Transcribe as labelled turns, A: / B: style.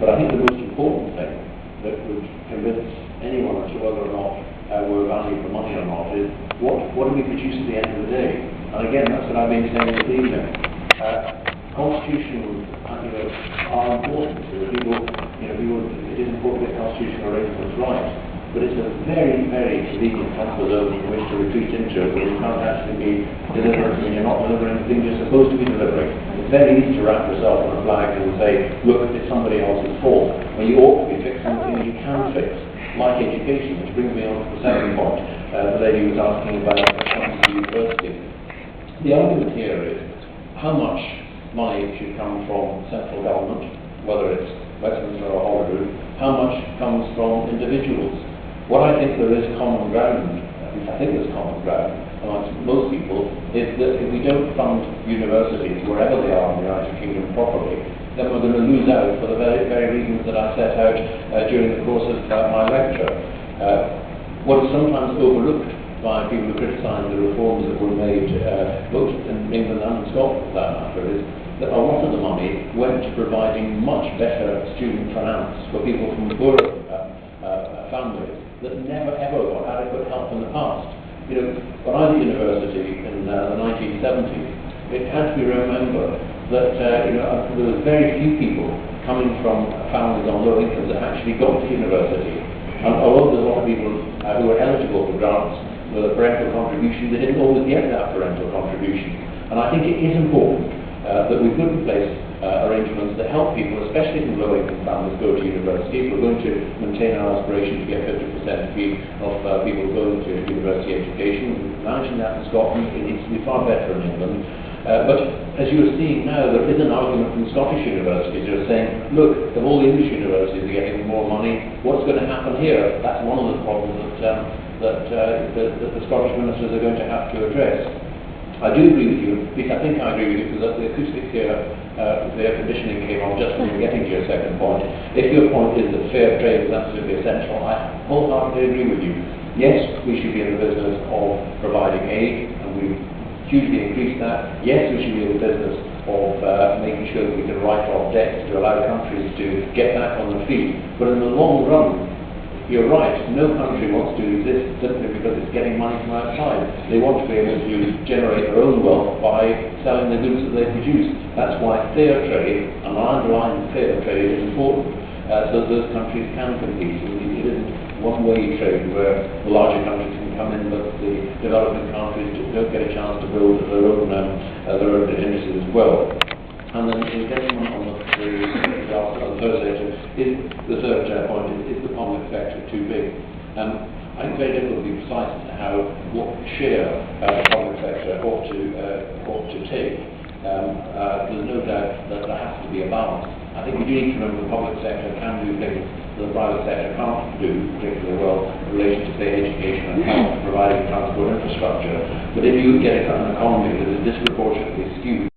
A: But I think the most important thing that would convince anyone as to whether or not we're value for money or not is what do we produce at the end of the day? And again, that's what I've been saying this evening. Constitutions are important. It is important to get constitutional arrangements right. But it's a very, very convenient comfort zone in which to retreat into where you can't actually be delivering and you're not delivering the things you're supposed to be delivering. It's very easy to wrap yourself in a flag and say, look, it's somebody else's fault, when you ought to be fixing the things you can fix, like education, which brings me on to the second point. The lady was asking about coming to university. The argument here is how much money should come from central government, whether it's Westminster or Holyrood, how much comes from individuals. What I think there is common ground, at least I think there's common ground amongst most people, is that if we don't fund universities, wherever they are in the United Kingdom properly, then we're going to lose out for the very, very reasons that I set out during the course of my lecture. What is sometimes overlooked by people who criticise the reforms that were made both in England and in Scotland for that matter is that a lot of the money went to providing much better student finance for people from poorer families that never ever got adequate help in the past. When I was at university in the 1970s, it had to be remembered that there was very few people coming from families on low incomes that actually got to university. And although there's a lot of people who were eligible for grants with a parental contribution, they didn't always get that parental contribution. And I think it is important that we put in place arrangements that help people, especially from low-income families, go to university. If we're going to maintain our aspiration to get 50% of people going to university education, managing that in Scotland, it needs to be far better in England. But as you're seeing now, there is an argument from Scottish universities who are saying, look, if all the English universities are getting more money, what's going to happen here? That's one of the problems that the Scottish ministers are going to have to address. I do agree with you, at least I think I agree with you, because the acoustics here, the air conditioning came on just when you were getting to your second point. If your point is that fair trade is absolutely essential, I wholeheartedly agree with you. Yes, we should be in the business of providing aid, and we've hugely increased that. Yes, we should be in the business of making sure that we can write off debts to allow countries to get back on their feet. But in the long run, you're right, no country wants to exist simply because it's getting money from outside. They want to be able to generate their own wealth by selling the goods that they produce. That's why fair trade, and I underline fair trade, is important, so that those countries can compete. It isn't one-way trade where the larger countries can come in, but the developing countries don't get a chance to build their own industries as well. And then the gentleman on the Thursday is the third point is the public sector too big? I think it's very difficult to be precise as to what share the public sector ought to take. There's no doubt that there has to be a balance. I think we do need to remember the public sector can do things that the private sector can't do particularly well in relation to, say, education and health, providing transport infrastructure. But if you get an economy that is disproportionately skewed